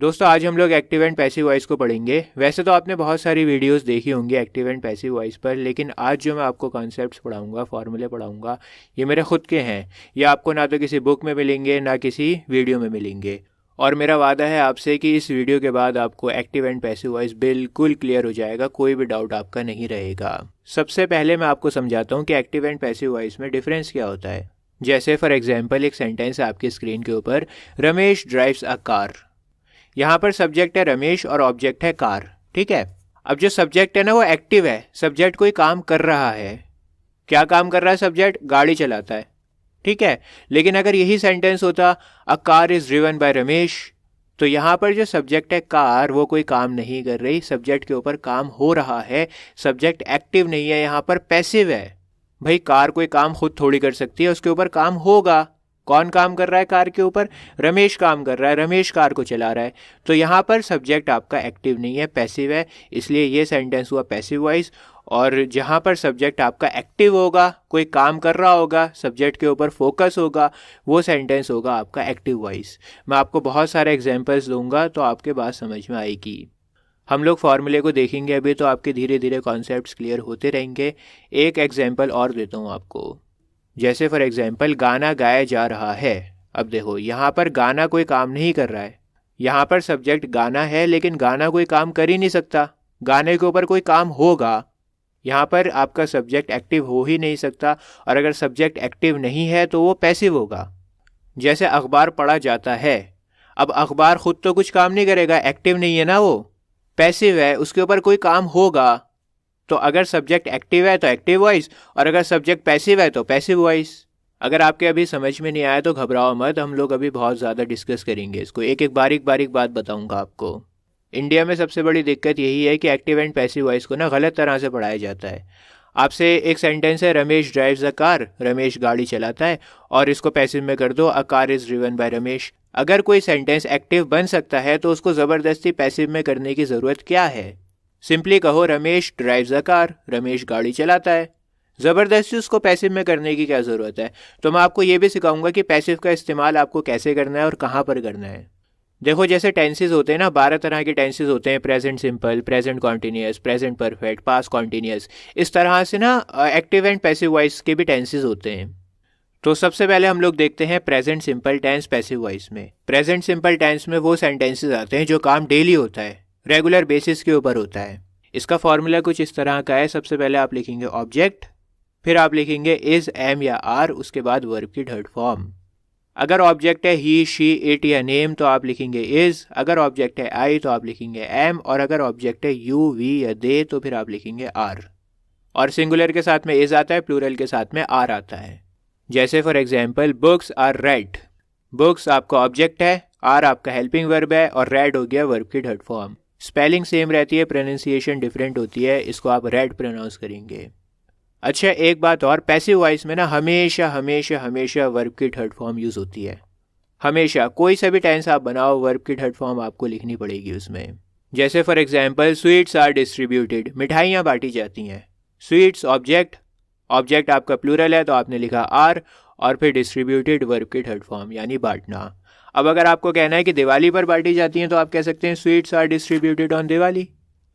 दोस्तों आज हम लोग एक्टिव एंड पैसिव वॉइस को पढ़ेंगे। वैसे तो आपने बहुत सारी वीडियोस देखी होंगी एक्टिव एंड पैसिव वॉइस पर, लेकिन आज जो मैं आपको कॉन्सेप्ट्स पढ़ाऊंगा, फॉर्मूले पढ़ाऊंगा, ये मेरे खुद के हैं। ये आपको ना तो किसी बुक में मिलेंगे ना किसी वीडियो में मिलेंगे। और मेरा वादा है आपसे कि इस वीडियो के बाद आपको एक्टिव एंड पैसिव वॉइस बिल्कुल क्लियर हो जाएगा, कोई भी डाउट आपका नहीं रहेगा। सबसे पहले मैं आपको समझाता हूँ कि एक्टिव एंड पैसिव वॉइस में डिफरेंस क्या होता है। जैसे फॉर एग्जाम्पल एक सेंटेंस है आपकी स्क्रीन के ऊपर, रमेश ड्राइव्स अ कार। यहाँ पर सब्जेक्ट है रमेश और ऑब्जेक्ट है कार। ठीक है, अब जो सब्जेक्ट है ना वो एक्टिव है, सब्जेक्ट कोई काम कर रहा है। क्या काम कर रहा है सब्जेक्ट? गाड़ी चलाता है। ठीक है, लेकिन अगर यही सेंटेंस होता a car is driven by Ramesh, तो यहाँ पर जो सब्जेक्ट है कार वो कोई काम नहीं कर रही, सब्जेक्ट के ऊपर काम हो रहा है, सब्जेक्ट एक्टिव नहीं है, यहाँ पर पैसिव है। भाई कार कोई काम खुद थोड़ी कर सकती है, उसके ऊपर काम होगा। कौन काम कर रहा है कार के ऊपर? रमेश काम कर रहा है, रमेश कार को चला रहा है। तो यहाँ पर सब्जेक्ट आपका एक्टिव नहीं है, पैसिव है, इसलिए ये सेंटेंस हुआ पैसिव वॉइस। और जहाँ पर सब्जेक्ट आपका एक्टिव होगा, कोई काम कर रहा होगा, सब्जेक्ट के ऊपर फोकस होगा, वो सेंटेंस होगा आपका एक्टिव वॉइस। मैं आपको बहुत सारे एग्जांपल्स दूंगा तो आपके बात समझ में आएगी। हम लोग फॉर्मूले को देखेंगे अभी, तो आपके धीरे धीरे कॉन्सेप्ट्स क्लियर होते रहेंगे। एक एग्जाम्पल और देता हूँ आपको। जैसे फॉर एग्जाम्पल गाना गाया जा रहा है। अब देखो यहाँ पर गाना कोई काम नहीं कर रहा है, यहाँ पर सब्जेक्ट गाना है, लेकिन गाना कोई काम कर ही नहीं सकता, गाने के ऊपर कोई काम होगा। यहाँ पर आपका सब्जेक्ट एक्टिव हो ही नहीं सकता, और अगर सब्जेक्ट एक्टिव नहीं है तो वो पैसिव होगा। जैसे अखबार पढ़ा जाता है, अब अखबार खुद तो कुछ काम नहीं करेगा, एक्टिव नहीं है ना, वो पैसिव है, उसके ऊपर कोई काम होगा। तो अगर सब्जेक्ट एक्टिव है तो एक्टिव वॉइस, और अगर सब्जेक्ट पैसिव है तो पैसिव वॉइस। अगर आपके अभी समझ में नहीं आया तो घबराओ मत, हम लोग अभी बहुत ज़्यादा डिस्कस करेंगे इसको, एक एक बारीक बारीक बात बताऊंगा आपको। इंडिया में सबसे बड़ी दिक्कत यही है कि एक्टिव एंड पैसिव वॉइस को ना गलत तरह से पढ़ाया जाता है। आपसे एक सेंटेंस है Ramesh drives a car, Ramesh गाड़ी चलाता है, और इसको पैसिव में कर दो a car is driven by Ramesh. अगर कोई सेंटेंस एक्टिव बन सकता है तो उसको ज़बरदस्ती पैसिव में करने की ज़रूरत क्या है? सिंपली कहो Ramesh drives a car, Ramesh गाड़ी चलाता है। ज़बरदस्ती उसको पैसिव में करने की क्या ज़रूरत है? तो मैं आपको ये भी सिखाऊंगा कि पैसिव का इस्तेमाल आपको कैसे करना है और कहाँ पर करना है। देखो जैसे टेंसेज होते हैं ना, 12 तरह के टेंसेज होते हैं, present simple, present continuous, present perfect, past continuous. इस तरह से ना एक्टिव एंड पैसिव वॉइस के भी टेंसेज होते हैं। तो सबसे पहले हम लोग देखते हैं present simple tense passive voice में। प्रेजेंट सिंपल टेंस में वो सेंटेंसेज आते हैं जो काम डेली होता है, रेगुलर बेसिस के ऊपर होता है। इसका फॉर्मूला कुछ इस तरह का है। सबसे पहले आप लिखेंगे ऑब्जेक्ट, फिर आप लिखेंगे इज, एम या आर, उसके बाद वर्ब की थर्ड फॉर्म। अगर ऑब्जेक्ट है ही, शी, इट या नेम तो आप लिखेंगे इज, अगर ऑब्जेक्ट है आई तो आप लिखेंगे एम, और अगर ऑब्जेक्ट है यू, वी या दे तो फिर आप लिखेंगे आर। और सिंगुलर के साथ में इज आता है, प्लूरल के साथ में आर आता है। जैसे for example books are read, books आपका ऑब्जेक्ट है, आर आपका हेल्पिंग वर्ब है, और रेड हो गया वर्ब की थर्ड फॉर्म। स्पेलिंग सेम रहती है, प्रोनाउंसिएशन डिफरेंट होती है, इसको आप रेड प्रोनाउंस करेंगे। अच्छा एक बात और, पैसिव वॉइस में ना हमेशा हमेशा हमेशा वर्ब की थर्ड फॉर्म यूज़ होती है। हमेशा कोई सा भी टेंस आप बनाओ, वर्ब की थर्ड फॉर्म आपको लिखनी पड़ेगी उसमें। जैसे for example sweets are distributed, मिठाइयाँ बांटी जाती हैं। स्वीट्स ऑब्जेक्ट, ऑब्जेक्ट आपका प्लूरल है तो आपने लिखा आर, और फिर डिस्ट्रीब्यूटेड वर्ब की थर्ड फॉर्म यानी बांटना। अब अगर आपको कहना है कि दिवाली पर बांटी जाती हैं तो आप कह सकते हैं sweets are distributed on Diwali.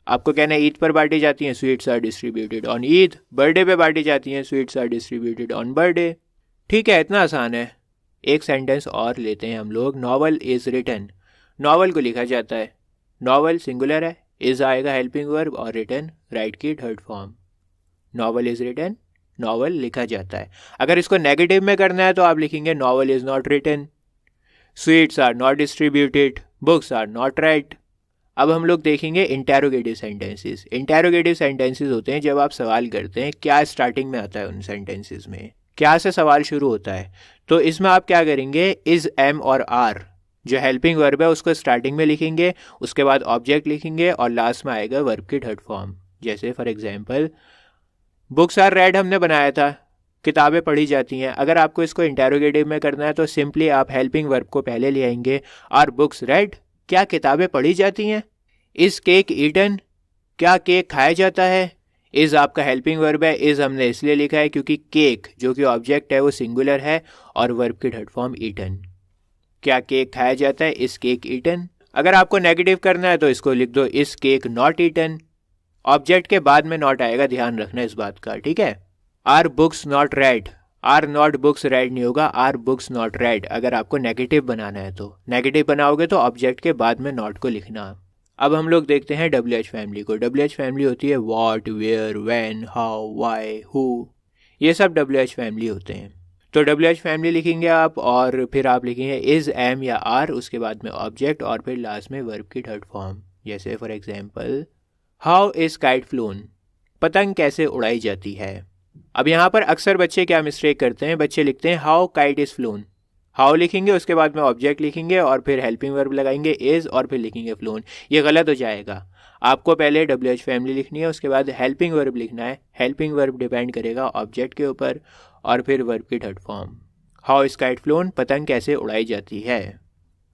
आपको कहना है ईद पर बांटी जाती हैं, sweets are distributed on Eid. Birthday पे बांटी जाती हैं, sweets are distributed on birthday. ठीक है, इतना आसान है। एक सेंटेंस और लेते हैं हम लोग, नॉवल इज रिटन। नॉवल को लिखा जाता है, नॉवल सिंगुलर है, इज आएगा हेल्पिंग वर्ब, और रिटन राइट की third form. Novel is written, novel लिखा जाता है। अगर इसको नेगेटिव में करना है तो आप लिखेंगे novel is not written, sweets are not distributed, books are not read. अब हम लोग देखेंगे इंटेरोगेटिव सेंटेंसेस। इंटेरोगेटिव सेंटेंसेस होते हैं जब आप सवाल करते हैं, क्या स्टार्टिंग में आता है उन सेंटेंसेस में, क्या से सवाल शुरू होता है। तो इसमें आप क्या करेंगे, इज, एम और आर जो हेल्पिंग वर्ब है उसको स्टार्टिंग में लिखेंगे, उसके बाद ऑब्जेक्ट लिखेंगे, और लास्ट में आएगा वर्ब की थर्ड फॉर्म। जैसे for example books are read हमने बनाया था, किताबें पढ़ी जाती हैं। अगर आपको इसको इंटेरोगेटिव में करना है तो सिंपली आप हेल्पिंग वर्ब को पहले ले आएंगे, आर बुक्स रेड, क्या किताबें पढ़ी जाती हैं। इज केक ईटन, क्या केक खाया जाता है। इज आपका हेल्पिंग वर्ब है, इज हमने इसलिए लिखा है क्योंकि केक जो कि ऑब्जेक्ट है वो सिंगुलर है, और वर्ब की थर्ड फॉर्म ईटन। क्या केक खाया जाता है, इज केक ईटन। अगर आपको नेगेटिव करना है तो इसको लिख दो इस केक नॉट ईटन। ऑब्जेक्ट के बाद में नॉट आएगा, ध्यान रखना इस बात का, ठीक है। Are books not read, are not books read नहीं होगा, आर बुक्स नॉट रेड। अगर आपको नेगेटिव बनाना है तो नेगेटिव बनाओगे तो ऑब्जेक्ट के बाद में नॉट को लिखना। अब हम लोग देखते हैं WH फैमिली को। WH फैमिली होती है what, where, when, how, why, who, ये सब WH फैमिली होते हैं। तो WH फैमिली लिखेंगे आप और फिर आप लिखेंगे इज, एम या आर, उसके बाद में ऑब्जेक्ट और फिर लास्ट में वर्ब की थर्ड फॉर्म। जैसे for example how is kite flown, पतंग कैसे उड़ाई जाती है। अब यहाँ पर अक्सर बच्चे क्या मिस्टेक करते हैं, बच्चे लिखते हैं how kite is phloem, how लिखेंगे उसके बाद में ऑब्जेक्ट लिखेंगे और फिर हेल्पिंग वर्ब लगाएंगे इज और फिर लिखेंगे फ्लोन। ये गलत हो जाएगा। आपको पहले WH फैमिली लिखनी है, उसके बाद हेल्पिंग वर्ब लिखना है। हेल्पिंग वर्ब डिपेंड करेगा ऑब्जेक्ट के ऊपर और फिर वर्ब की third form. How is kite flown, पतंग कैसे उड़ाई जाती है।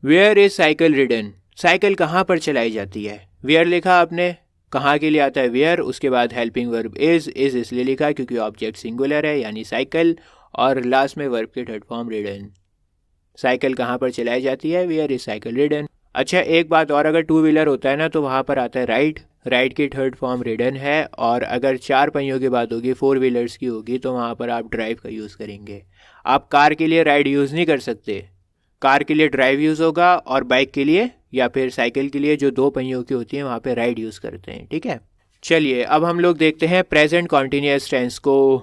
Where is cycle ridden, cycle कहाँ पर चलाई जाती है। वेयर लिखा आपने, कहाँ के लिए आता है वेयर, उसके बाद हेल्पिंग वर्ब इज इसलिए लिखा क्योंकि ऑब्जेक्ट सिंगुलर है यानी साइकिल, और लास्ट में वर्ब की थर्ड फॉर्म रिडन। साइकिल कहाँ पर चलाई जाती है, वेयर इज साइकिल रिडन। अच्छा एक बात और, अगर टू व्हीलर होता है ना तो वहाँ पर आता है राइड, राइड की थर्ड फॉर्म रिडन है। और अगर चार पहियों की बात होगी, फोर व्हीलर्स की होगी, तो वहाँ पर आप ड्राइव का यूज़ करेंगे। आप कार के लिए राइड यूज़ नहीं कर सकते, कार के लिए ड्राइव यूज़ होगा और बाइक के लिए या फिर साइकिल के लिए जो दो पहियों की होती है वहाँ पे राइड यूज़ करते हैं, ठीक है। चलिए अब हम लोग देखते हैं प्रेजेंट कॉन्टीन्यूअस टेंस को।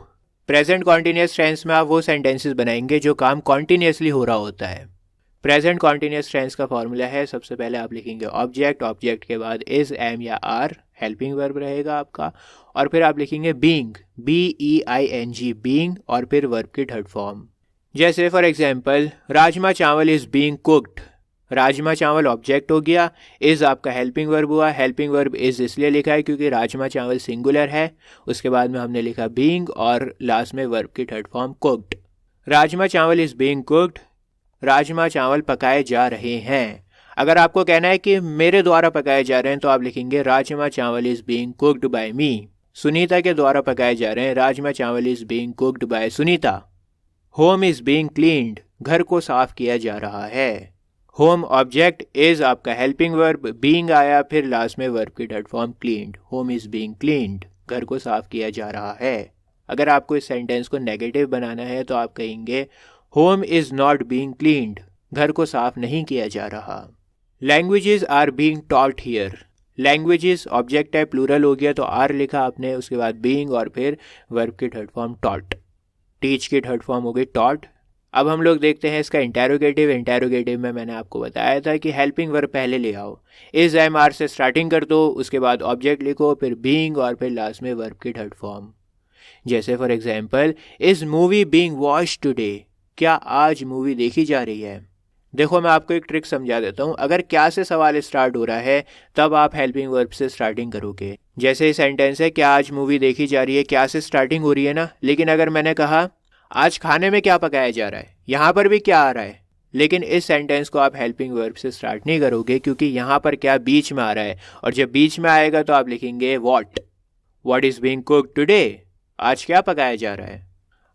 प्रेजेंट कॉन्टीन्यूअस टेंस में आप वो सेंटेंसेस बनाएंगे जो काम कॉन्टीन्यूअसली हो रहा होता है। प्रेजेंट कॉन्टीन्यूअस टेंस का फॉर्मूला है, सबसे पहले आप लिखेंगे ऑब्जेक्ट, ऑब्जेक्ट के बाद इज, एम या आर, हेल्पिंग वर्ब रहेगा आपका, और फिर आप लिखेंगे बीइंग, BEING, बीइंग, और फिर वर्ब की थर्ड फॉर्म। जैसे फॉर एग्जांपल राजमा चावल इज बीइंग कुक्ड, राजमा चावल ऑब्जेक्ट हो गया, इज आपका हेल्पिंग वर्ब हुआ। हेल्पिंग वर्ब इज इसलिए लिखा है क्योंकि राजमा चावल सिंगुलर है, उसके बाद में हमने लिखा बीइंग और लास्ट में वर्ब की थर्ड फॉर्म कुक्ड। राजमा चावल इज बीइंग कुक्ड, राजमा चावल पकाए जा रहे हैं। अगर आपको कहना है कि मेरे द्वारा पकाए जा रहे हैं तो आप लिखेंगे राजमा चावल इज बीइंग कुक्ड बाय मी। सुनीता के द्वारा पकाए जा रहे हैं, राजमा चावल is being cooked bye Sunita. Home is being cleaned, घर को साफ किया जा रहा है। होम ऑब्जेक्ट, इज आपका हेल्पिंग वर्ब, बीइंग आया, फिर लास्ट में वर्ब की third form cleaned. Home is being cleaned, घर को साफ किया जा रहा है। अगर आपको इस सेंटेंस को नेगेटिव बनाना है तो आप कहेंगे home is not being cleaned, घर को साफ नहीं किया जा रहा। Languages are being taught here, languages object है, प्लूरल हो गया तो आर लिखा आपने, उसके बाद बीइंग और फिर वर्ब की थर्ड फॉर्म टॉट। टीच की थर्ड फॉर्म हो गई टॉट। अब हम लोग देखते हैं इसका इंटेरोगेटिव। इंटेरोगेटिव में मैंने आपको बताया था कि हेल्पिंग वर्ब पहले ले आओ, इज, एम, आर से स्टार्टिंग कर दो, उसके बाद ऑब्जेक्ट लिखो, फिर बीइंग और फिर लास्ट में वर्ब की थर्ड फॉर्म। जैसे for example is movie being watched today, क्या आज मूवी देखी जा रही है। देखो मैं आपको एक ट्रिक समझा देता हूँ, अगर क्या से सवाल स्टार्ट हो रहा है तब आप हेल्पिंग वर्ब से स्टार्टिंग करोगे। जैसे ये सेंटेंस है क्या आज मूवी देखी जा रही है, क्या से स्टार्टिंग हो रही है ना। लेकिन अगर मैंने कहा आज खाने में क्या पकाया जा रहा है, यहाँ पर भी क्या आ रहा है, लेकिन इस सेंटेंस को आप हेल्पिंग वर्ब से स्टार्ट नहीं करोगे क्योंकि यहाँ पर क्या बीच में आ रहा है, और जब बीच में आएगा तो आप लिखेंगे what is being cooked today, आज क्या पकाया जा रहा है।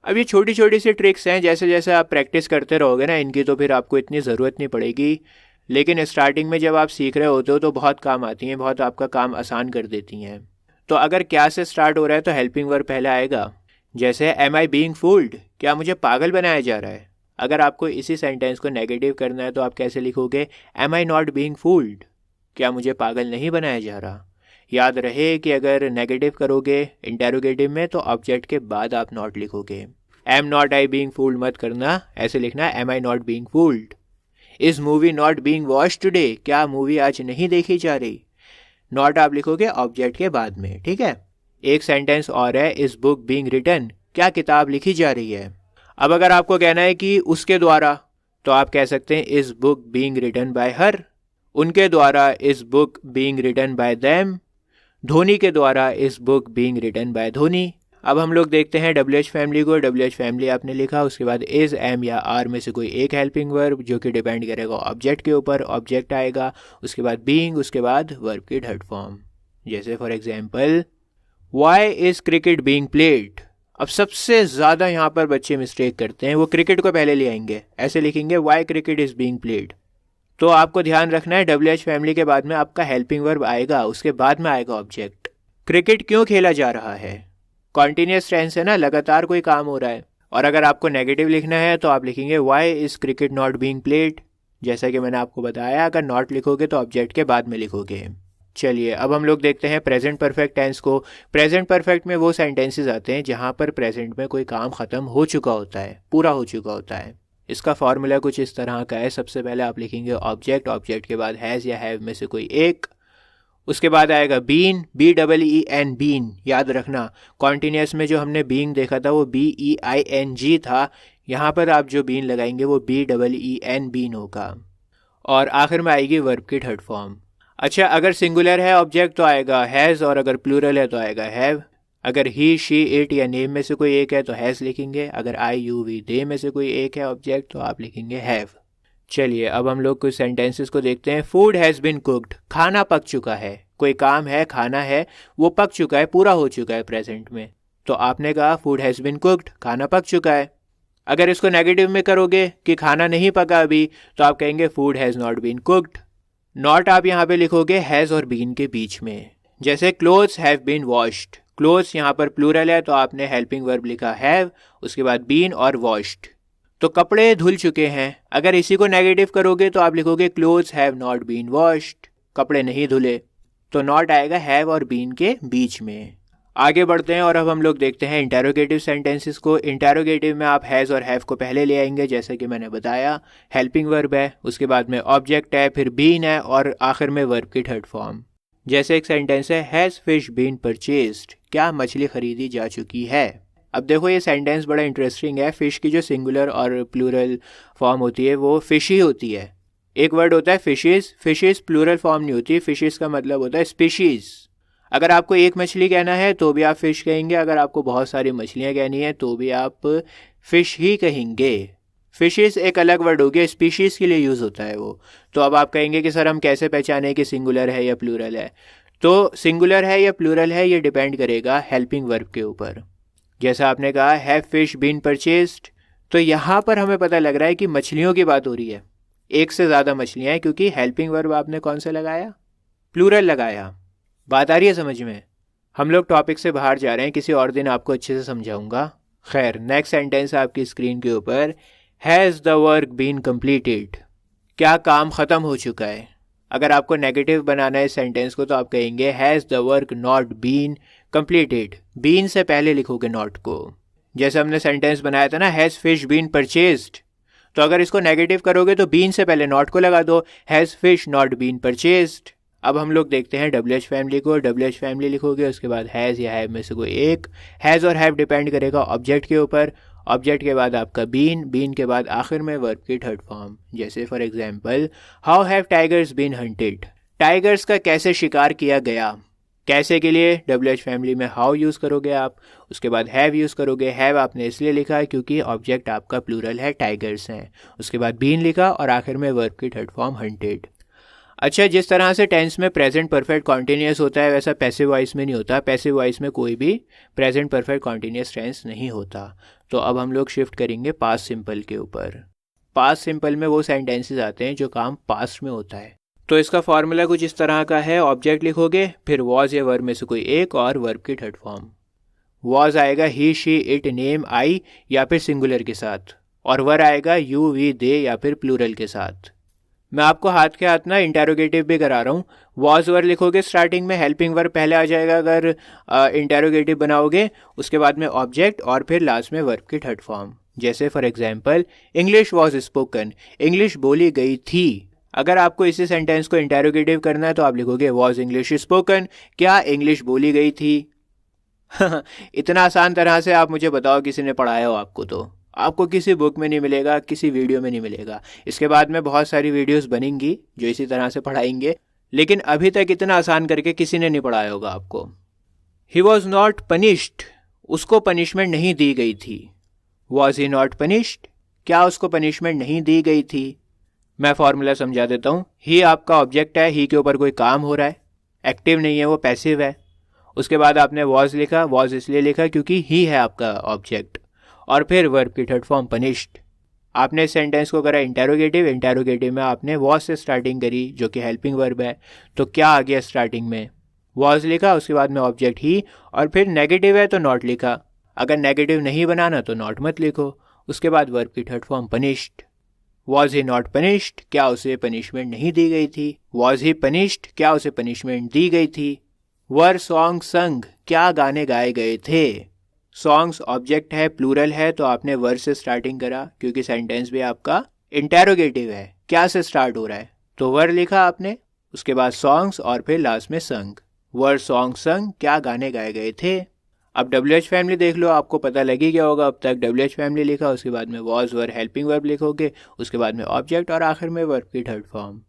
अब ये छोटी छोटी सी ट्रिक्स हैं, जैसे जैसे आप प्रैक्टिस करते रहोगे ना इनकी तो फिर आपको इतनी ज़रूरत नहीं पड़ेगी, लेकिन स्टार्टिंग में जब आप सीख रहे होते हो तो बहुत काम आती हैं, बहुत आपका काम आसान कर देती हैं। तो अगर क्या से स्टार्ट हो रहा है तो हेल्पिंग वर्ब पहले आएगा। जैसे एम आई बीइंग फूल्ड, क्या मुझे पागल बनाया जा रहा है। अगर आपको इसी सेंटेंस को नेगेटिव करना है तो आप कैसे लिखोगे, am I not being fooled, क्या मुझे पागल नहीं बनाया जा रहा। याद रहे कि अगर नेगेटिव करोगे इंटेरोगेटिव में तो ऑब्जेक्ट के बाद आप नॉट लिखोगे। Am not I being fooled मत करना, ऐसे लिखना am I not being fooled. Is movie not being watched today, क्या मूवी आज नहीं देखी जा रही। नॉट आप लिखोगे ऑब्जेक्ट के बाद में, ठीक है। एक सेंटेंस और है, इज बुक बीइंग रिटन, क्या किताब लिखी जा रही है। अब अगर आपको कहना है कि उसके द्वारा तो आप कह सकते हैं is book being written by her, उनके द्वारा is book being written by them, Dhoni के द्वारा is book being written by Dhoni. अब हम लोग देखते हैं WH फैमिली को। WH फैमिली आपने लिखा, उसके बाद इज, एम या आर में से कोई एक हेल्पिंग वर्ब जो कि डिपेंड करेगा ऑब्जेक्ट के ऊपर, ऑब्जेक्ट आएगा, उसके बाद बीइंग, उसके बाद वर्ब की थर्ड फॉर्म। जैसे for example why is cricket being played. अब सबसे ज़्यादा यहाँ पर बच्चे मिस्टेक करते हैं, वो क्रिकेट को पहले ले आएंगे, ऐसे लिखेंगे why cricket is being played. तो आपको ध्यान रखना है WH फैमिली के बाद में आपका हेल्पिंग वर्ब आएगा, उसके बाद में आएगा ऑब्जेक्ट। क्रिकेट क्यों खेला जा रहा है, कॉन्टिन्यूस टेंस है ना, लगातार कोई काम हो रहा है। और अगर आपको नेगेटिव लिखना है तो आप लिखेंगे why is cricket not being played. जैसा कि मैंने आपको बताया, अगर नॉट लिखोगे तो ऑब्जेक्ट के बाद में लिखोगे। चलिए अब हम लोग देखते हैं प्रेजेंट परफेक्ट टेंस को। प्रेजेंट परफेक्ट में वो सेंटेंसेस आते हैं जहाँ पर प्रेजेंट में कोई काम ख़त्म हो चुका होता है, पूरा हो चुका होता है। इसका फॉर्मूला कुछ इस तरह का है। सबसे पहले आप लिखेंगे ऑब्जेक्ट, ऑब्जेक्ट के बाद हैज़ या हैव में से कोई एक, उसके बाद आएगा बीन, BEEN बीन। याद रखना कॉन्टिन्यूस में जो हमने बीइंग देखा था वो BEING था, यहाँ पर आप जो बीन लगाएंगे वो BEEN बीन होगा। और आखिर में आएगी वर्ब की थर्ड फॉर्म। अच्छा, अगर सिंगुलर है ऑब्जेक्ट तो आएगा हैज़, और अगर प्लूरल है तो आएगा हैव। अगर ही, शी, इट या नेम में से कोई एक है तो हैज़ लिखेंगे। अगर आई, यू, वी, दे में से कोई एक है ऑब्जेक्ट तो आप लिखेंगे हैव। चलिए अब हम लोग कुछ सेंटेंसेस को देखते हैं। फूड हैज़ बीन कुक्ड, खाना पक चुका है। कोई काम है, खाना है, वो पक चुका है, पूरा हो चुका है प्रेजेंट में, तो आपने कहा फूड हैज़ बीन कुक्ड, खाना पक चुका है। अगर इसको नेगेटिव में करोगे कि खाना नहीं पका अभी, तो आप कहेंगे food has not been cooked. Not आप यहाँ पे लिखोगे हैज़ और बीन के बीच में। जैसे clothes have been washed, clothes यहाँ पर प्लूरल है तो आपने हेल्पिंग वर्ब लिखा हैव, उसके बाद बीन और वॉश्ड। तो कपड़े धुल चुके हैं, अगर इसी को नेगेटिव करोगे तो आप लिखोगे clothes have not been washed, कपड़े नहीं धुले। तो नॉट आएगा हैव और बीन के बीच में। आगे बढ़ते हैं और अब हम लोग देखते हैं इंटेरोगेटिव सेंटेंसेस को। इंटेरोगेटिव में आप हैज़ और हैव को पहले ले आएंगे, जैसे कि मैंने बताया। हेल्पिंग वर्ब है, उसके बाद में ऑब्जेक्ट है, फिर बीन है और आखिर में वर्ब की थर्ड फॉर्म। जैसे एक सेंटेंस है हैज़ फिश बीन परचेज्ड, क्या मछली खरीदी जा चुकी है। अब देखो ये सेंटेंस बड़ा इंटरेस्टिंग है। फ़िश की जो सिंगुलर और प्लूरल फॉर्म होती है वो फ़िश ही होती है। एक वर्ड होता है फ़िशेस, फ़िशेस प्लूरल फॉर्म नहीं होती। फ़िशेस का मतलब होता है स्पीशीज़। अगर आपको एक मछली कहना है तो भी आप फ़िश कहेंगे, अगर आपको बहुत सारी मछलियाँ कहनी है तो भी आप फ़िश ही कहेंगे। फ़िशेस एक अलग वर्ड हो गया, स्पीशीज़ के लिए यूज़ होता है वो। तो अब आप कहेंगे कि सर हम कैसे पहचानें कि सिंगुलर है या प्लूरल है। तो सिंगुलर है या प्लूरल है ये डिपेंड करेगा हेल्पिंग वर्ब के ऊपर। जैसा आपने कहा हैव फिश बीन परचेज्ड, तो यहाँ पर हमें पता लग रहा है कि मछलियों की बात हो रही है, एक से ज़्यादा मछलियाँ हैं, क्योंकि हेल्पिंग वर्ब आपने कौन सा लगाया, प्लूरल लगाया। बात आ रही है समझ में। हम लोग टॉपिक से बाहर जा रहे हैं, किसी और दिन आपको अच्छे से समझाऊंगा। खैर, नेक्स्ट सेंटेंस आपकी स्क्रीन के ऊपर, has the work been completed, क्या काम ख़त्म हो चुका है। अगर आपको नेगेटिव बनाना है इस सेंटेंस को तो आप कहेंगे has the work not been completed. Been से पहले लिखोगे नॉट को। जैसे हमने सेंटेंस बनाया था ना हैज़ फिश बीन परचेज्ड, तो अगर इसको नेगेटिव करोगे तो बीन से पहले नॉट को लगा दो, has fish not been purchased. अब हम लोग देखते हैं WH फैमिली को। WH फैमिली लिखोगे, उसके बाद हैज़ या हैव में से कोई एक। हैज़ और हैव डिपेंड करेगा ऑब्जेक्ट के ऊपर। ऑब्जेक्ट के बाद आपका बीन, बीन के बाद आखिर में वर्ब की थर्ड फॉर्म। जैसे for example how have tigers been hunted, tigers का कैसे शिकार किया गया। कैसे के लिए WH फैमिली में हाउ यूज़ करोगे आप, उसके बाद हैव यूज़ करोगे। हैव आपने इसलिए लिखा है क्योंकि ऑब्जेक्ट आपका प्लूरल है, टाइगर्स हैं। उसके बाद बीन लिखा और आखिर में वर्ब की थर्ड फॉर्म हंटेड। अच्छा, जिस तरह से टेंस में प्रेजेंट परफेक्ट कॉन्टीन्यूस होता है वैसा पैसिव वॉइस में नहीं होता। पैसिव वॉइस में कोई भी प्रेजेंट परफेक्ट कॉन्टीन्यूस टेंस नहीं होता। तो अब हम लोग शिफ्ट करेंगे पास्ट सिंपल के ऊपर। पास्ट सिंपल में वो सेंटेंसेस आते हैं जो काम पास्ट में होता है। तो इसका फॉर्मूला कुछ इस तरह का है, ऑब्जेक्ट लिखोगे, फिर वॉज या वर्ब में से कोई एक और वर्ब की थर्ड फॉर्म। वॉज आएगा ही, शी, इट, नेम, आई या फिर सिंगुलर के साथ, और वर आएगा यू, वी, दे या फिर प्लूरल के साथ। मैं आपको हाथ के हाथ ना इंटेरोगेटिव भी करा रहा हूँ। वॉज वर्ब लिखोगे, स्टार्टिंग में हेल्पिंग वर्ब पहले आ जाएगा अगर इंटेरोगेटिव बनाओगे, उसके बाद में ऑब्जेक्ट और फिर लास्ट में वर्ब की थर्ड फॉर्म। जैसे for example English was spoken, English बोली गई थी। अगर आपको इसी सेंटेंस को इंटेरोगेटिव करना है तो आप लिखोगे वॉज इंग्लिश स्पोकन, क्या इंग्लिश बोली गई थी। इतना आसान तरह से आप मुझे बताओ किसी ने पढ़ाया हो आपको, तो आपको किसी बुक में नहीं मिलेगा, किसी वीडियो में नहीं मिलेगा। इसके बाद में बहुत सारी वीडियोस बनेंगी जो इसी तरह से पढ़ाएंगे, लेकिन अभी तक इतना आसान करके किसी ने नहीं पढ़ाया होगा आपको। ही वॉज नॉट पनिश्ड, उसको पनिशमेंट नहीं दी गई थी। वॉज ही नॉट पनिश्ड, क्या उसको पनिशमेंट नहीं दी गई थी। मैं फॉर्मूला समझा देता हूँ। ही आपका ऑब्जेक्ट है, ही के ऊपर कोई काम हो रहा है, एक्टिव नहीं है, वो पैसिव है। उसके बाद आपने वॉज लिखा, वॉज इसलिए लिखा क्योंकि ही है आपका ऑब्जेक्ट, और फिर वर्ब की थर्ड फॉर्म पनिश्ड। आपने इस सेंटेंस को करा इंटेरोगेटिव, इंटेरोगेटिव में आपने वॉज से स्टार्टिंग करी जो कि हेल्पिंग वर्ब है, तो क्या आ गया स्टार्टिंग में, वॉज लिखा, उसके बाद में ऑब्जेक्ट ही, और फिर नेगेटिव है तो नॉट लिखा। अगर नेगेटिव नहीं बनाना तो नॉट मत लिखो। उसके बाद वर्ब की third form punished, was he not punished, क्या उसे पनिशमेंट नहीं दी गई थी, वॉज ही पनिश्ड, क्या उसे पनिशमेंट दी गई थी। वर सॉन्ग संग, क्या गाने गाए गए थे। सॉन्ग्स ऑब्जेक्ट है, प्लूरल है, तो आपने वर से स्टार्टिंग करा क्योंकि सेंटेंस भी आपका इंटेरोगेटिव है, क्या से स्टार्ट हो रहा है, तो वर लिखा आपने, उसके बाद सॉन्ग्स और फिर लास्ट में संग। वर सॉन्ग संग, क्या गाने गाए गए थे। अब WH फैमिली देख लो, आपको पता लगी क्या होगा अब तक। WH फैमिली लिखा, उसके बाद में वॉज वर हेल्पिंग वर्ब लिखोगे, उसके बाद में ऑब्जेक्ट और आखिर में वर्ब की थर्ड फॉर्म।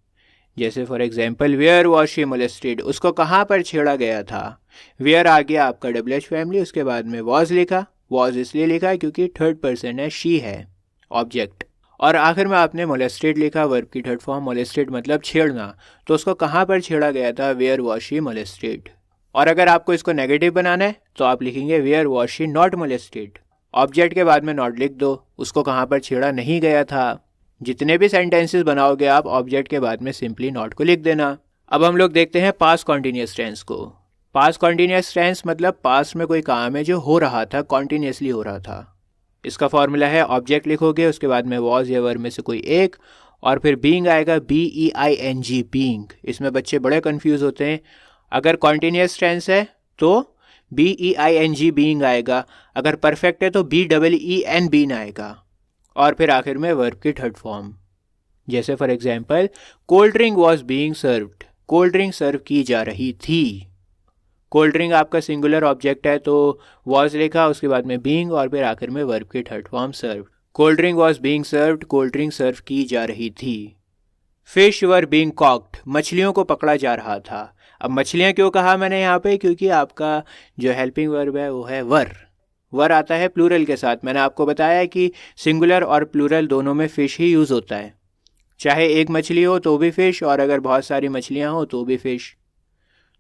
जैसे for example where was she molested, उसको कहाँ पर छेड़ा गया था। वेयर आ गया आपका WH फैमिली, उसके बाद में वॉज लिखा, वॉज इसलिए लिखा क्योंकि थर्ड पर्सन है, शी है ऑब्जेक्ट, और आखिर में आपने मोलेस्टेड लिखा, वर्ब की थर्ड फॉर्म। मोलेस्टेड मतलब छेड़ना, तो उसको कहाँ पर छेड़ा गया था, वेयर वॉज शी मोलेस्टेड। और अगर आपको इसको नेगेटिव बनाना है तो आप लिखेंगे where was she not molested, object के बाद में नॉट लिख दो, उसको कहाँ पर छेड़ा नहीं गया था। जितने भी सेंटेंसेस बनाओगे आप ऑब्जेक्ट के बाद में सिंपली नॉट को लिख देना। अब हम लोग देखते हैं पास्ट कॉन्टिन्यूस टेंस को। पास्ट कॉन्टिन्यूस टेंस मतलब पास्ट में कोई काम है जो हो रहा था, कॉन्टिन्यूसली हो रहा था। इसका फॉर्मूला है ऑब्जेक्ट लिखोगे, उसके बाद में वॉज या वर्ब में से कोई एक, और फिर बीइंग आएगा, BEING बीइंग। इसमें बच्चे बड़े कंफ्यूज होते हैं। अगर कॉन्टिन्यूस टेंस है तो BEING बीइंग आएगा, अगर परफेक्ट है तो BEEN बीन आएगा, और फिर आखिर में वर्ब की थर्ड फॉर्म। जैसे for example cold drink was being served, cold drink serve की जा रही थी। कोल्ड ड्रिंक आपका सिंगुलर ऑब्जेक्ट है तो वॉज लिखा, उसके बाद में बीइंग और फिर आखिर में वर्ब की third form serve. Cold drink was being served, cold drink serve की जा रही थी। फिश वर बीइंग कॉक्ड, मछलियों को पकड़ा जा रहा था। अब मछलियाँ क्यों कहा मैंने यहाँ पे, क्योंकि आपका जो हेल्पिंग वर्ब है वो है वर। वर आता है प्लूरल के साथ। मैंने आपको बताया कि सिंगुलर और प्लूरल दोनों में फ़िश ही यूज़ होता है, चाहे एक मछली हो तो भी फ़िश, और अगर बहुत सारी मछलियाँ हो तो भी फ़िश।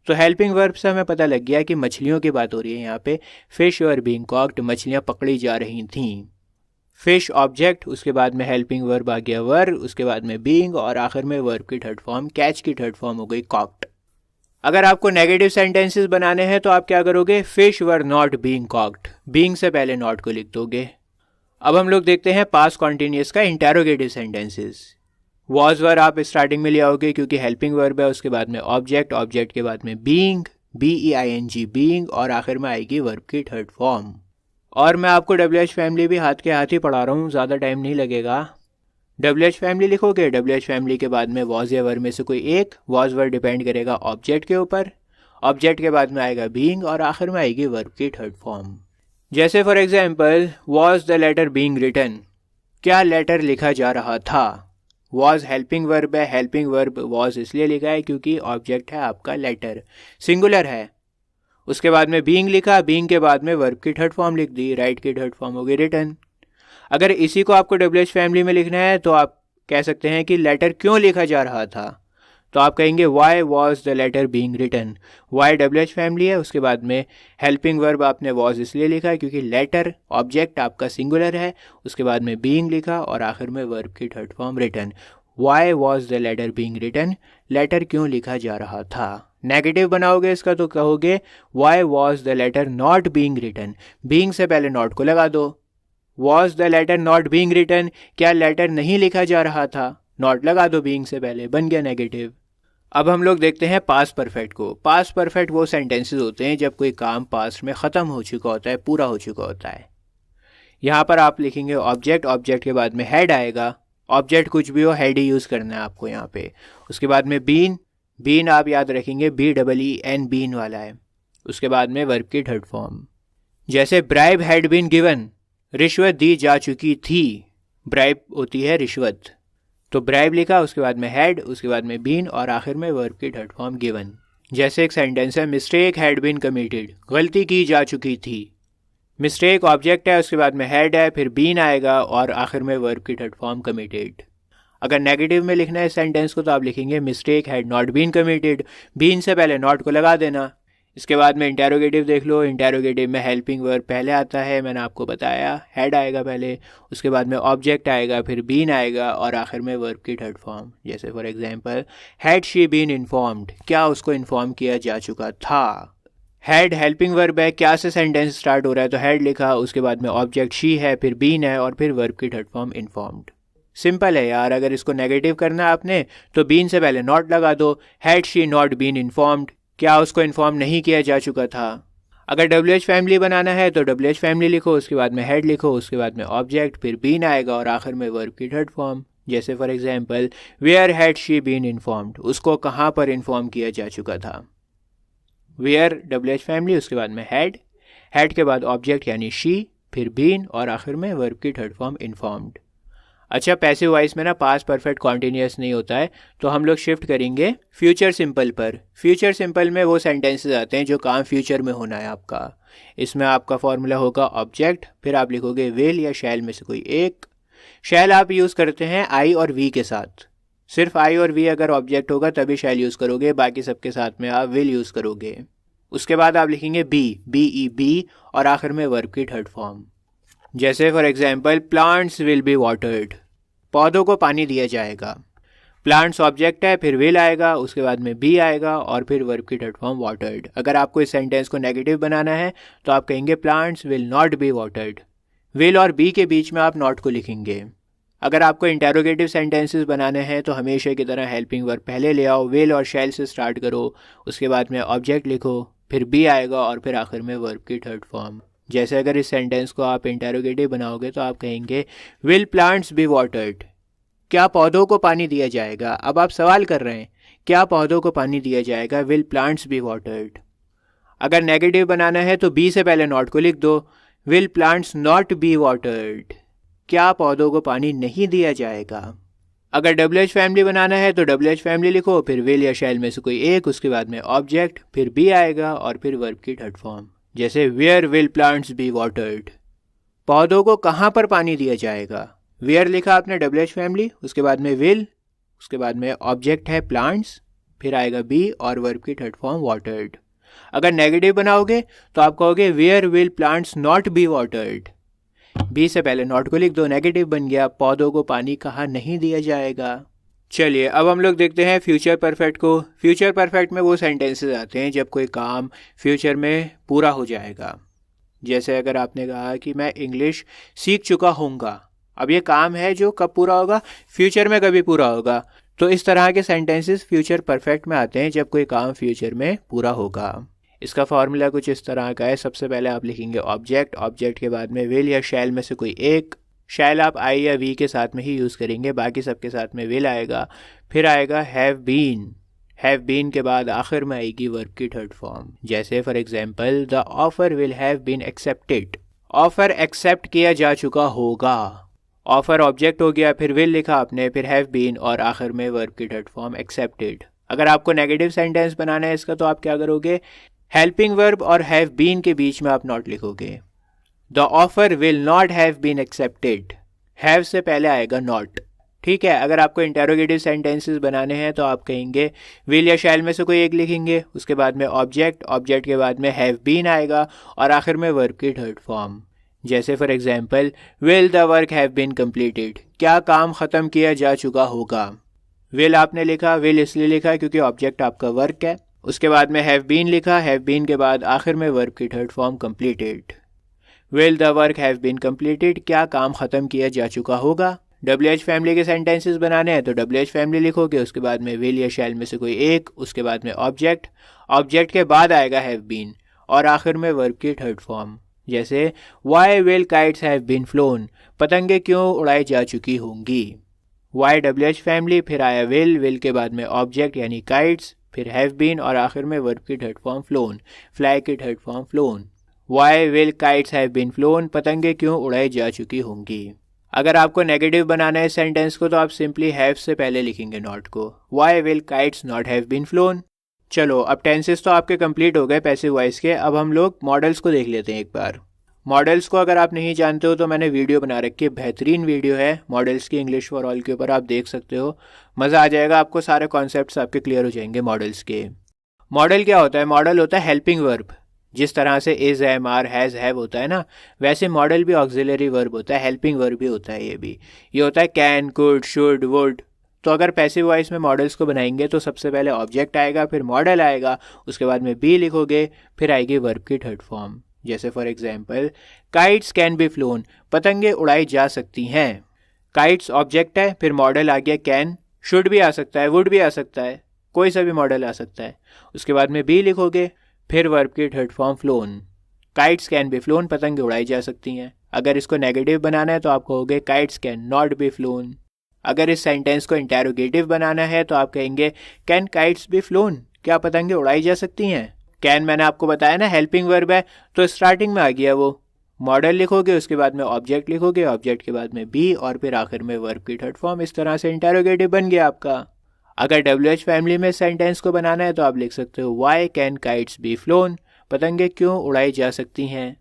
तो हेल्पिंग वर्ब से हमें पता लग गया कि मछलियों की बात हो रही है यहाँ पे। फिश वर बीइंग कॉक्ड, मछलियाँ पकड़ी जा रही थीं। फिश ऑब्जेक्ट, उसके बाद में हेल्पिंग वर्ब आ गया वर, उसके बाद में बीइंग, और आखिर में वर्ब की थर्ड फॉर्म, कैच की थर्ड फॉर्म हो गई कॉक्ड। अगर आपको नेगेटिव सेंटेंसेस बनाने हैं तो आप क्या करोगे, fish were not being cooked, being से पहले नॉट को लिख दोगे। अब हम लोग देखते हैं पास्ट कॉन्टिन्यूस का इंटेरोगेटिव सेंटेंसेस। वॉज वर आप स्टार्टिंग में ले आओगे क्योंकि हेल्पिंग वर्ब है, उसके बाद में ऑब्जेक्ट, ऑब्जेक्ट के बाद में बीइंग, BEING बीइंग, और आखिर में आएगी वर्ब की थर्ड फॉर्म। और मैं आपको WH फैमिली भी हाथ के हाथ ही पढ़ा रहा हूँ, ज़्यादा टाइम नहीं लगेगा। WH फैमिली लिखोगे, WH फैमिली के बाद में वॉज या वर्ब में से कोई एक, वॉज वर्ब डिपेंड करेगा ऑब्जेक्ट के ऊपर, ऑब्जेक्ट के बाद में आएगा बीइंग, और आखिर में आएगी वर्ब की थर्ड फॉर्म। जैसे for example was the letter being written, क्या लेटर लिखा जा रहा था। वॉज हेल्पिंग वर्ब है, हेल्पिंग वर्ब वॉज इसलिए लिखा है क्योंकि ऑब्जेक्ट है आपका लेटर, सिंगुलर है। उसके बाद में बीइंग लिखा, बीइंग के बाद में वर्ब की थर्ड फॉर्म लिख दी, राइट की थर्ड फॉर्म हो गई रिटन। अगर इसी को आपको WH फैमिली में लिखना है तो आप कह सकते हैं कि लेटर क्यों लिखा जा रहा था, तो आप कहेंगे why was the letter being written. Why WH family है, उसके बाद में हेल्पिंग वर्ब आपने वॉज इसलिए लिखा है क्योंकि लेटर ऑब्जेक्ट आपका सिंगुलर है, उसके बाद में बीइंग लिखा, और आखिर में वर्ब की third form written. Why was the letter being written, letter क्यों लिखा जा रहा था। नेगेटिव बनाओगे इसका तो कहोगे why was the letter not being written, being से पहले नॉट को लगा दो। Was the letter not being written, क्या लेटर नहीं लिखा जा रहा था, नॉट लगा दो बीइंग से पहले, बन गया नेगेटिव। अब हम लोग देखते हैं पास्ट परफेक्ट को। पास्ट परफेक्ट वो सेंटेंसेस होते हैं जब कोई काम पास्ट में ख़त्म हो चुका होता है, पूरा हो चुका होता है। यहाँ पर आप लिखेंगे ऑब्जेक्ट, ऑब्जेक्ट के बाद में हेड आएगा, ऑब्जेक्ट कुछ भी हो हेड ही यूज़ करना है आपको यहाँ पे। उसके बाद में बीन, बीन आप याद रखेंगे BEEN बीन वाला है। उसके बाद में वर्ब की थर्ड फॉर्म। जैसे ब्राइब हैड बीन गिवन, रिश्वत दी जा चुकी थी। ब्राइब होती है रिश्वत, तो ब्राइब लिखा, उसके बाद में हैड, उसके बाद में बीन, और आखिर में वर्ब की थर्ड फॉर्म गिवन। जैसे एक सेंटेंस है मिस्टेक हैड बीन कमिटेड, गलती की जा चुकी थी। मिस्टेक ऑब्जेक्ट है, उसके बाद में हैड है, फिर बीन आएगा, और आखिर में वर्ब की थर्ड फॉर्म कमिटेड। अगर नेगेटिव में लिखना है सेंटेंस को तो आप लिखेंगे mistake had not been committed, been से पहले नॉट को लगा देना। इसके बाद में इंटेरोगेटिव देख लो। इंटेरोगेटिव में हेल्पिंग वर्ब पहले आता है, मैंने आपको बताया, हेड आएगा पहले, उसके बाद में ऑब्जेक्ट आएगा, फिर बीन आएगा और आखिर में वर्ब की थर्ड फॉर्म। जैसे for example, had she been informed, क्या उसको इन्फॉर्म किया जा चुका था। हैड हेल्पिंग वर्ब है, क्या से सेंटेंस स्टार्ट हो रहा है, तो हैड लिखा, उसके बाद में ऑब्जेक्ट शी है, फिर बीन है और फिर वर्ब की थर्ड फॉर्म इन्फॉर्म्ड। सिंपल है यार। अगर इसको नेगेटिव करना है आपने तो बीन से पहले नॉट लगा दो। Had she not been informed, क्या उसको इन्फॉर्म नहीं किया जा चुका था। अगर WH फैमिली बनाना है तो WH फैमिली लिखो, उसके बाद में हेड लिखो, उसके बाद में ऑब्जेक्ट, फिर बीन आएगा और आखिर में वर्ब की थर्ड फॉर्म। जैसे for example, where had she been informed, उसको कहाँ पर इन्फॉर्म किया जा चुका था। वेयर WH फैमिली, उसके बाद में हेड, हेड के बाद ऑब्जेक्ट यानी शी, फिर बीन और आखिर में वर्ब की थर्ड फॉर्म इन्फॉर्म्ड। अच्छा, पैसिव वॉइस में ना पास्ट परफेक्ट कॉन्टिन्यूस नहीं होता है, तो हम लोग शिफ्ट करेंगे फ्यूचर सिंपल पर। फ्यूचर सिंपल में वो सेंटेंसेस आते हैं जो काम फ्यूचर में होना है आपका। इसमें आपका फॉर्मूला होगा ऑब्जेक्ट, फिर आप लिखोगे विल या शैल में से कोई एक। शैल आप यूज़ करते हैं आई और वी के साथ, सिर्फ आई और वी अगर ऑब्जेक्ट होगा तभी शैल यूज़ करोगे, बाकी सबके साथ में आप विल यूज़ करोगे। उसके बाद आप लिखेंगे बी और आखिर में वर्ब की थर्ड फॉर्म। जैसे for example, plants will be watered, पौधों को पानी दिया जाएगा। प्लांट्स ऑब्जेक्ट है, फिर विल आएगा, उसके बाद में बी आएगा और फिर वर्ब की थर्ड फॉर्म वाटर्ड। अगर आपको इस सेंटेंस को नेगेटिव बनाना है तो आप कहेंगे plants will not be watered. Will और बी के बीच में आप नॉट को लिखेंगे। अगर आपको इंटेरोगेटिव सेंटेंसेस बनाने हैं तो हमेशा की तरह हेल्पिंग वर्ब पहले ले आओ, विल और शैल से स्टार्ट करो, उसके बाद में ऑब्जेक्ट लिखो, फिर बी आएगा और फिर आखिर में वर्ब की थर्ड फॉर्म। जैसे अगर इस सेंटेंस को आप इंटेरोगेटिव बनाओगे तो आप कहेंगे विल प्लांट्स बी वाटर्ड, क्या पौधों को पानी दिया जाएगा। अब आप सवाल कर रहे हैं क्या पौधों को पानी दिया जाएगा, विल प्लांट्स बी वाटर्ड। अगर नेगेटिव बनाना है तो बी से पहले नॉट को लिख दो, will plants not be watered, क्या पौधों को पानी नहीं दिया जाएगा। अगर WH फैमिली बनाना है तो WH फैमिली लिखो, फिर विल या शैल में से कोई एक, उसके बाद में ऑब्जेक्ट, फिर बी आएगा और फिर वर्ब की थर्ड फॉर्म। जैसे where will plants be watered, पौधों को कहाँ पर पानी दिया जाएगा। वेयर लिखा आपने WH फैमिली, उसके बाद में विल, उसके बाद में ऑब्जेक्ट है प्लांट्स, फिर आएगा बी और वर्ब की थर्ड फॉर्म वाटर्ड। अगर नेगेटिव बनाओगे तो आप कहोगे where will plants not be watered, be से पहले नॉट को लिख दो, नेगेटिव बन गया, पौधों को पानी कहाँ नहीं दिया जाएगा। चलिए अब हम लोग देखते हैं फ्यूचर परफेक्ट को। फ्यूचर परफेक्ट में वो सेंटेंसेस आते हैं जब कोई काम फ्यूचर में पूरा हो जाएगा। जैसे अगर आपने कहा कि मैं इंग्लिश सीख चुका हूँगा, अब ये काम है जो कब पूरा होगा, फ्यूचर में कभी पूरा होगा। तो इस तरह के सेंटेंसेस फ्यूचर परफेक्ट में आते हैं जब कोई काम फ्यूचर में पूरा होगा। इसका फॉर्मूला कुछ इस तरह का है। सबसे पहले आप लिखेंगे ऑब्जेक्ट, ऑब्जेक्ट के बाद में विल या शैल में से कोई एक। शैल आप आई या वी के साथ में ही यूज़ करेंगे, बाकी सबके साथ में विल आएगा। फिर आएगा हैव बीन के बाद आखिर में आएगी वर्ब की थर्ड फॉर्म। जैसे for example, the offer will have been accepted, offer accept किया जा चुका होगा। ऑफर ऑब्जेक्ट हो गया, फिर विल लिखा आपने, फिर हैव बीन और आखिर में वर्ब की थर्ड फॉर्म एक्सेप्टेड। अगर आपको नेगेटिव सेंटेंस बनाना है इसका तो आप क्या करोगे, हेल्पिंग वर्ब और हैव बीन के बीच में आप नॉट लिखोगे। The offer will not have been accepted, have से पहले आएगा नॉट। ठीक है। अगर आपको इंटेरोगेटिव सेंटेंसेस बनाने हैं तो आप कहेंगे विल या शैल में से कोई एक लिखेंगे, उसके बाद में ऑब्जेक्ट, ऑब्जेक्ट के बाद में हैव बीन आएगा और आखिर में वर्ब की थर्ड फॉर्म। जैसे for example, will the work have been completed, क्या काम ख़त्म किया जा चुका होगा। विल आपने लिखा, विल इसलिए लिखा क्योंकि ऑब्जेक्ट आपका वर्क है। उसके बाद में हैव बीन लिखा, हैव बीन के बाद आखिर में वर्ब की third form completed. Will the work have been completed, क्या काम ख़त्म किया जा चुका होगा। WH फैमिली के सेंटेंसेस बनाने हैं तो WH फैमिली लिखोगे, उसके बाद में विल या शैल में से कोई एक, उसके बाद में ऑब्जेक्ट, ऑब्जेक्ट के बाद आएगा हैव बीन और आखिर में वर्ब की थर्ड फॉर्म। जैसे why will kites have been flown, पतंगे क्यों उड़ाई जा चुकी होंगी। वाई WH फैमिली, फिर आया विल, विल के बाद में ऑब्जेक्ट यानी काइट्स, फिर हैव बीन और आखिर में वर्ब की थर्ड फॉर्म फ्लोन, फ्लाई की third form flown. Why will kites have been flown, पतंगे क्यों उड़ाई जा चुकी होंगी। अगर आपको नेगेटिव बनाना है सेंटेंस को तो आप सिंपली हैव से पहले लिखेंगे नॉट को, why will kites not have been flown. चलो अब टेंसेस तो आपके कंप्लीट हो गए पैसिव वॉइस के। अब हम लोग मॉडल्स को देख लेते हैं एक बार। मॉडल्स को अगर आप नहीं जानते हो तो मैंने वीडियो बना रखी है, बेहतरीन वीडियो है मॉडल्स की इंग्लिश फॉर ऑल के ऊपर, आप देख सकते हो, मज़ा आ जाएगा आपको, सारे कॉन्सेप्ट्स आपके क्लियर हो जाएंगे मॉडल्स के। मॉडल क्या होता है? मॉडल होता है हेल्पिंग वर्ब। जिस तरह से is, am, are, has, have होता है ना, वैसे मॉडल भी ऑक्सिलरी वर्ब होता है, हेल्पिंग वर्ब भी होता है। ये होता है कैन, कुड, शुड, वुड। तो अगर पैसिव वॉइस में मॉडल्स को बनाएंगे तो सबसे पहले ऑब्जेक्ट आएगा, फिर मॉडल आएगा, उसके बाद में बी लिखोगे, फिर आएगी वर्ब की थर्ड फॉर्म। जैसे for example, kites can be flown, पतंगे उड़ाई जा सकती हैं। काइट्स ऑब्जेक्ट है, फिर मॉडल आ गया कैन, शुड भी आ सकता है, वुड भी आ सकता है, कोई सा भी मॉडल आ सकता है। उसके बाद में बी लिखोगे, फिर वर्ब की third form phloem. Kites can be flown, पतंगे उड़ाई जा सकती हैं। अगर इसको नेगेटिव बनाना है तो आप कहोगे kites can not be phloem. अगर इस सेंटेंस को इंटेरोगेटिव बनाना है तो आप कहेंगे कैन काइट्स बी फ्लोन, क्या पतंगे उड़ाई जा सकती हैं। कैन मैंने आपको बताया ना हेल्पिंग वर्ब है, तो स्टार्टिंग में आ गया वो। मॉडल लिखोगे, उसके बाद में ऑब्जेक्ट लिखोगे, ऑब्जेक्ट के बाद में बी, और फिर आखिर में वर्ब की थर्ड फॉर्म। इस तरह से इंटेरोगेटिव बन गया आपका। अगर WH फैमिली में सेंटेंस को बनाना है तो आप लिख सकते हो why can kites be flown, पतंगे क्यों उड़ाई जा सकती हैं।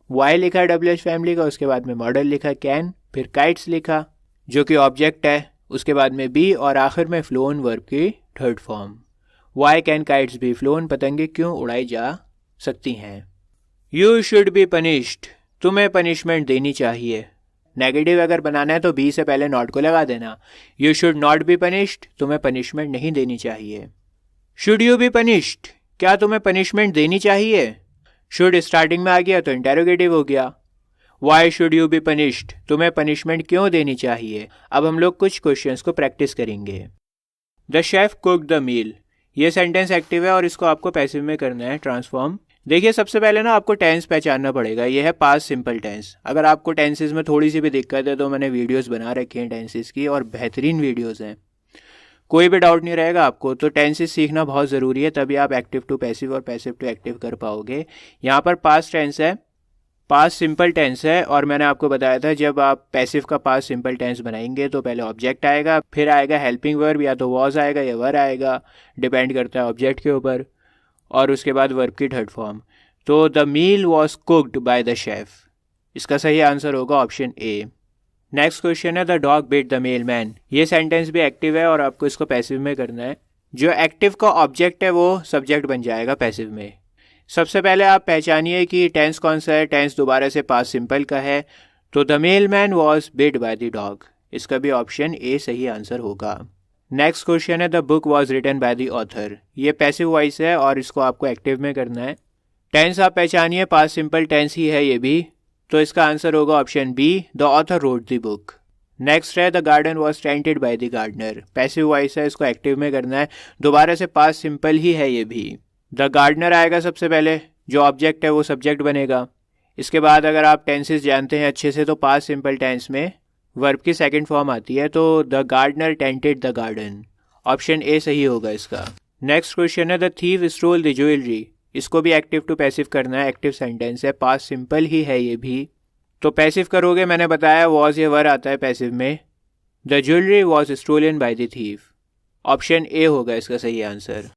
वाई लिखा WH फैमिली का, उसके बाद में मॉडल लिखा कैन, फिर काइट्स लिखा जो कि ऑब्जेक्ट है, उसके बाद में बी, और आखिर में फ्लोन वर्ब की third form. Why can kites be flown, पतंगे क्यों उड़ाई जा सकती हैं। यू शुड बी पनिश्ड, तुम्हें पनिशमेंट देनी चाहिए। नेगेटिव अगर बनाना है तो बी से पहले नॉट को लगा देना। You should not be punished, तुम्हें पनिशमेंट नहीं देनी चाहिए। शुड यू बी पनिश्ड, क्या तुम्हें पनिशमेंट देनी चाहिए। शुड स्टार्टिंग में आ गया तो इंटेरोगेटिव हो गया। Why should you B punished, तुम्हें पनिशमेंट क्यों देनी चाहिए। अब हम लोग कुछ क्वेश्चंस को प्रैक्टिस करेंगे। The chef cook the meal, ये सेंटेंस एक्टिव है और इसको आपको पैसिव में करना है ट्रांसफॉर्म। देखिए सबसे पहले ना आपको टेंस पहचानना पड़ेगा। ये है पास्ट सिंपल टेंस। अगर आपको टेंसेस में थोड़ी सी भी दिक्कत है तो मैंने वीडियोस बना रखी हैं टेंसेस की, और बेहतरीन वीडियोस हैं, कोई भी डाउट नहीं रहेगा आपको। तो टेंसेस सीखना बहुत ज़रूरी है, तभी आप एक्टिव टू पैसिव और पैसिव टू एक्टिव कर पाओगे। यहाँ पर पास्ट टेंस है, पास्ट सिंपल टेंस है, और मैंने आपको बताया था जब आप पैसिव का पास्ट सिंपल टेंस बनाएंगे तो पहले ऑब्जेक्ट आएगा, फिर आएगा हेल्पिंग वर्ब, या तो वॉज आएगा या वर आएगा, डिपेंड करता है ऑब्जेक्ट के ऊपर, और उसके बाद वर्ब की थर्ड फॉर्म। तो the meal was cooked by the chef, इसका सही आंसर होगा ऑप्शन ए। नेक्स्ट क्वेश्चन है the dog bit the mailman. ये सेंटेंस भी एक्टिव है और आपको इसको पैसिव में करना है। जो एक्टिव का ऑब्जेक्ट है वो सब्जेक्ट बन जाएगा पैसिव में। सबसे पहले आप पहचानिए कि टेंस कौन सा है। टेंस दोबारा से पास्ट सिंपल का है, तो the mailman was bit by the dog, इसका भी ऑप्शन ए सही आंसर होगा। नेक्स्ट क्वेश्चन है the book was written by the author. ये पैसिव वॉइस है और इसको आपको एक्टिव में करना है। टेंस आप पहचानिए, पास्ट सिंपल टेंस ही है ये भी, तो इसका आंसर होगा option B, the author wrote the book. Next है the garden was tainted by the gardener. Passive voice है, इसको एक्टिव में करना है। दोबारा से पास्ट सिंपल ही है ये भी। द गार्डनर आएगा सबसे पहले, जो ऑब्जेक्ट है वो सब्जेक्ट बनेगा। इसके बाद अगर आप टेंसेस जानते हैं अच्छे से तो पास्ट सिंपल टेंस में वर्ब की सेकंड फॉर्म आती है, तो the gardener tended the garden, option A सही होगा इसका। नेक्स्ट क्वेश्चन है the thief stole the jewellery. इसको भी एक्टिव टू पैसिव करना है, एक्टिव सेंटेंस है, पास्ट सिंपल ही है ये भी। तो पैसिव करोगे, मैंने बताया वॉज या वर आता है पैसिव में। The jewellery was stolen by the thief, option A होगा इसका सही आंसर।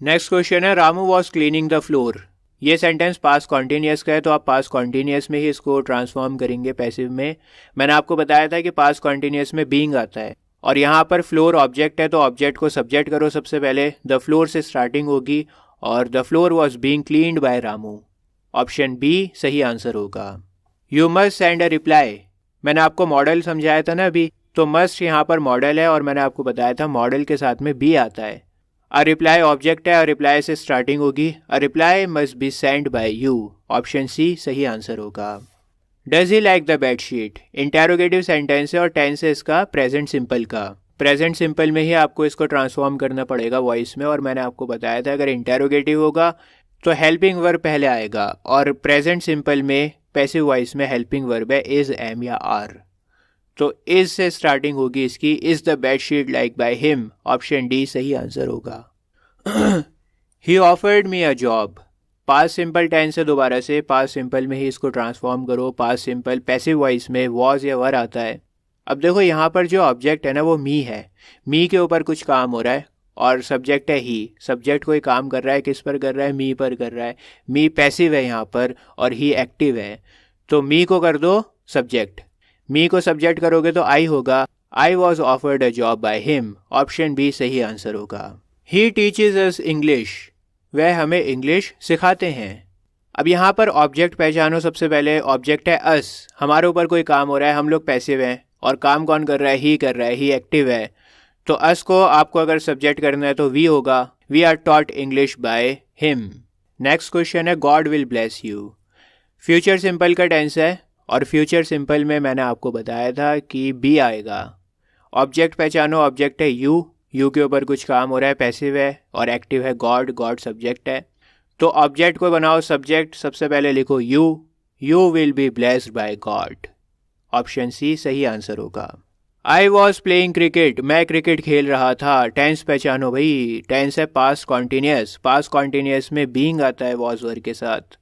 नेक्स्ट क्वेश्चन है Ramu was cleaning the floor. ये सेंटेंस पास्ट कॉन्टीन्यूअस का है, तो आप पास्ट कॉन्टीन्यूअस में ही इसको ट्रांसफॉर्म करेंगे पैसिव में। मैंने आपको बताया था कि पास्ट कॉन्टीन्यूअस में बीइंग आता है, और यहाँ पर फ्लोर ऑब्जेक्ट है, तो ऑब्जेक्ट को सब्जेक्ट करो सबसे पहले। द फ्लोर से स्टार्टिंग होगी, और the floor was being cleaned by Ramu, option B सही आंसर होगा। You must send a reply. मैंने आपको मॉडल समझाया था ना अभी, तो मस्ट यहाँ पर मॉडल है, और मैंने आपको बताया था मॉडल के साथ में बी आता है। अ रिप्लाई ऑब्जेक्ट है, अ रिप्लाई से स्टार्टिंग होगी। A reply must be send by you, option C सही आंसर होगा। Does he like the bedsheet. Interrogative sentence है और टेंस है इसका प्रेजेंट सिंपल का। प्रेजेंट सिंपल में ही आपको इसको ट्रांसफॉर्म करना पड़ेगा वॉइस में, और मैंने आपको बताया था अगर इंटेरोगेटिव होगा तो हेल्पिंग वर्ब पहले आएगा, और प्रेजेंट सिंपल में पैसिव वॉइस में हेल्पिंग वर्ब है इज, एम या आर, तो इज से स्टार्टिंग होगी इसकी। Is the bedsheet like by him, option D सही आंसर होगा। He offered me a job. Past simple tense से दोबारा से पास्ट सिंपल में ही इसको ट्रांसफॉर्म करो। पास्ट सिंपल पैसिव वॉइस में वॉज या वर आता है। अब देखो यहाँ पर जो ऑब्जेक्ट है ना वो मी है। मी के ऊपर कुछ काम हो रहा है और सब्जेक्ट है ही। सब्जेक्ट कोई काम कर रहा है, किस पर कर रहा है, मी पर कर रहा है। मी पैसिव है यहाँ पर और ही एक्टिव है, तो मी को कर दो सब्जेक्ट। मी को सब्जेक्ट करोगे तो आई होगा। I was offered a job by him, option B सही आंसर होगा। He teaches us English. वह हमें इंग्लिश सिखाते हैं। अब यहाँ पर ऑब्जेक्ट पहचानो। सबसे पहले ऑब्जेक्ट है अस, हमारे ऊपर कोई काम हो रहा है, हम लोग पैसिव हैं, और काम कौन कर रहा है? ही कर रहा है, ही एक्टिव है। तो अस को आपको अगर सब्जेक्ट करना है तो वी होगा। We are taught English by him. Next question है God will bless you. Future simple का टेंस है, और फ्यूचर सिंपल में मैंने आपको बताया था कि बी आएगा। ऑब्जेक्ट पहचानो। ऑब्जेक्ट है यू, यू के ऊपर कुछ काम हो रहा है, पैसिव है, और एक्टिव है गॉड, गॉड सब्जेक्ट है। तो ऑब्जेक्ट को बनाओ सब्जेक्ट। सबसे पहले लिखो you, you will be blessed by God. Option C सही आंसर होगा। आई वॉज प्लेइंग क्रिकेट, मैं क्रिकेट खेल रहा था। टेंस पहचानो भाई। टेंस है पास्ट कॉन्टिन्यूस, पास्ट कॉन्टिन्यूस में बीइंग आता है वॉज वर्ब के साथ।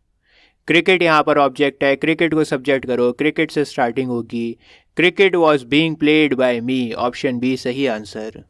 क्रिकेट यहाँ पर ऑब्जेक्ट है, क्रिकेट को सब्जेक्ट करो, क्रिकेट से स्टार्टिंग होगी। Cricket was being played by me. Option B सही आंसर।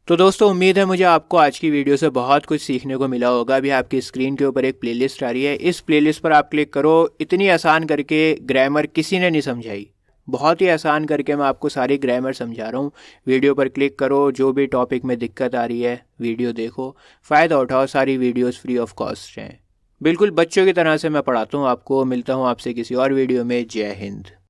तो दोस्तों उम्मीद है मुझे आपको आज की वीडियो से बहुत कुछ सीखने को मिला होगा। अभी आपकी स्क्रीन के ऊपर एक प्लेलिस्ट आ रही है, इस प्लेलिस्ट पर आप क्लिक करो। इतनी आसान करके ग्रामर किसी ने नहीं समझाई, बहुत ही आसान करके मैं आपको सारी ग्रामर समझा रहा हूँ। वीडियो पर क्लिक करो, जो भी टॉपिक में दिक्कत आ रही है वीडियो देखो, फ़ायदा उठाओ। सारी वीडियोस फ्री ऑफ कॉस्ट हैं, बिल्कुल बच्चों की तरह से मैं पढ़ाता हूँ आपको। मिलता हूँ आपसे किसी और वीडियो में। जय हिंद।